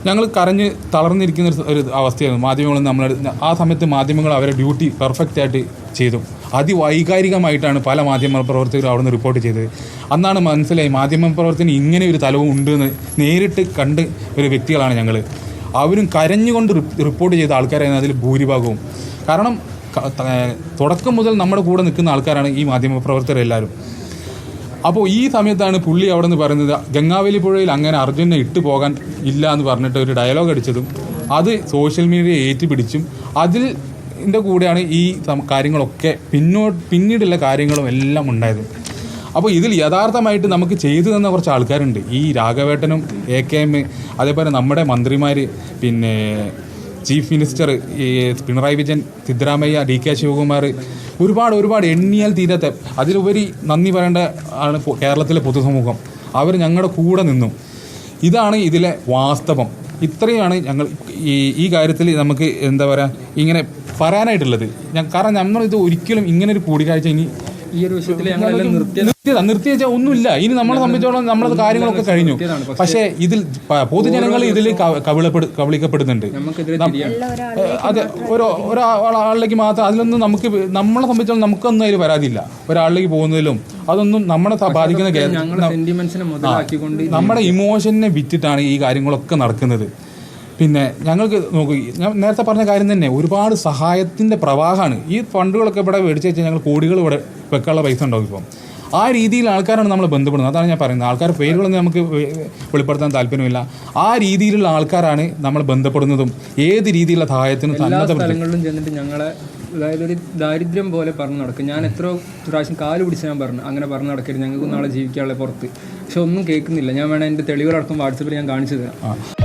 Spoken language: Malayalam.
ഞങ്ങൾ കരഞ്ഞ് തളർന്നിരിക്കുന്ന ഒരു അവസ്ഥയായിരുന്നു. മാധ്യമങ്ങൾ ആ സമയത്ത് മാധ്യമങ്ങൾ അവരുടെ ഡ്യൂട്ടി പെർഫെക്റ്റ് ആയിട്ട് ചെയ്തു. അതിവൈകാരികമായിട്ടാണ് പല മാധ്യമ പ്രവർത്തകരും അവിടെ നിന്ന് റിപ്പോർട്ട് ചെയ്തത്. അന്നാണ് മനസ്സിലായി മാധ്യമ പ്രവർത്തനം ഇങ്ങനെ ഒരു തലവും ഉണ്ടെന്ന് നേരിട്ട് കണ്ട് ഒരു വ്യക്തികളാണ് ഞങ്ങൾ. അവരും കരഞ്ഞുകൊണ്ട് റിപ്പോർട്ട് ചെയ്ത ആൾക്കാരായിരുന്നു അതിൽ ഭൂരിഭാഗവും. കാരണം തുടക്കം മുതൽ നമ്മുടെ കൂടെ നിൽക്കുന്ന ആൾക്കാരാണ് ഈ മാധ്യമ പ്രവർത്തകരെല്ലാവരും. അപ്പോൾ ഈ സമയത്താണ് പുള്ളി അവിടെ നിന്ന് പറയുന്നത് ഗംഗാവലി പുഴയിൽ അങ്ങനെ അർജുനെ ഇട്ട് പോകാൻ ഇല്ല എന്ന് പറഞ്ഞിട്ട് ഒരു ഡയലോഗ് അടിച്ചതും അത് സോഷ്യൽ മീഡിയ ഏറ്റുപിടിച്ചും അതിൻ്റെ കൂടെയാണ് ഈ കാര്യങ്ങളൊക്കെ പിന്നീടുള്ള കാര്യങ്ങളും എല്ലാം ഉണ്ടായത്. അപ്പോൾ ഇതിൽ യഥാർത്ഥമായിട്ട് നമുക്ക് ചെയ്തു തന്ന കുറച്ച് ആൾക്കാരുണ്ട്. ഈ രാഘവേട്ടനും AKM, അതേപോലെ നമ്മുടെ മന്ത്രിമാർ, പിന്നെ ചീഫ് മിനിസ്റ്റർ ഈ പിണറായി വിജയൻ, സിദ്ധരാമയ്യ, DK ശിവകുമാർ, ഒരുപാട് എണ്ണിയാൽ തീരാത്ത, അതിലുപരി നന്ദി പറയേണ്ട ആണ് കേരളത്തിലെ പൊതുസമൂഹം. അവർ ഞങ്ങളുടെ കൂടെ നിന്നു. ഇതാണ് ഇതിലെ വാസ്തവം. ഇത്രയാണ് ഞങ്ങൾ ഈ കാര്യത്തിൽ നമുക്ക് എന്താ പറയുക ഇങ്ങനെ പറയാനായിട്ടുള്ളത്. കാരണം നമ്മളിത് ഒരിക്കലും ഇങ്ങനൊരു കൂടിക്കാഴ്ച ഇനി ഈ ഒരു വിഷയത്തിൽ നിർത്തി വെച്ചാൽ ഒന്നുമില്ല. ഇനി നമ്മളെ സംബന്ധിച്ചോളം നമ്മളത് കാര്യങ്ങളൊക്കെ കഴിഞ്ഞു. പക്ഷേ ഇതിൽ പൊതുജനങ്ങൾ ഇതിൽ കബളിക്കപ്പെടുന്നുണ്ട്. അതെ, ഒരാളിലേക്ക് മാത്രം അതിലൊന്നും നമുക്ക് നമ്മളെ സംബന്ധിച്ചോളം നമുക്കൊന്നും അതിൽ പരാതിയില്ല. ഒരാളിലേക്ക് പോകുന്നതിലും അതൊന്നും നമ്മളെ ബാധിക്കുന്ന നമ്മുടെ ഇമോഷനെ വിറ്റിട്ടാണ് ഈ കാര്യങ്ങളൊക്കെ നടക്കുന്നത്. പിന്നെ ഞങ്ങൾക്ക് നോക്കൂ, ഞാൻ നേരത്തെ പറഞ്ഞ കാര്യം തന്നെ, ഒരുപാട് സഹായത്തിൻ്റെ പ്രവാഹമാണ്. ഈ ഫണ്ടുകളൊക്കെ ഇവിടെ മേടിച്ച് വെച്ചാൽ ഞങ്ങൾ കോടികൾ ഇവിടെ വെക്കാനുള്ള പൈസ ഉണ്ടാവും. ഇപ്പം ആ രീതിയിൽ ആൾക്കാരാണ് നമ്മൾ ബന്ധപ്പെടുന്നത്. അതാണ് ഞാൻ പറയുന്നത്. ആൾക്കാർ പേരുകളൊന്നും നമുക്ക് വെളിപ്പെടുത്താൻ താല്പര്യമില്ല. ആ രീതിയിലുള്ള ആൾക്കാരാണ് നമ്മൾ ബന്ധപ്പെടുന്നതും ഏത് രീതിയിലുള്ള സഹായത്തിനും സ്ഥലങ്ങളിലും ചെന്നിട്ട് ഞങ്ങളെ അതായത് ഒരു ദാരിദ്ര്യം പോലെ പറഞ്ഞു നടക്കും. ഞാൻ എത്രയോ പ്രാവശ്യം കാല് പിടിച്ച് ഞാൻ പറഞ്ഞു അങ്ങനെ പറഞ്ഞു നടക്കരുത്, ഞങ്ങൾക്ക് നാളെ ജീവിക്കാനുള്ള പുറത്ത്. പക്ഷെ ഒന്നും കേൾക്കുന്നില്ല. ഞാൻ വേണം എൻ്റെ തെളിവുകളടക്കം വാട്സപ്പിൽ ഞാൻ കാണിച്ചു തരാം.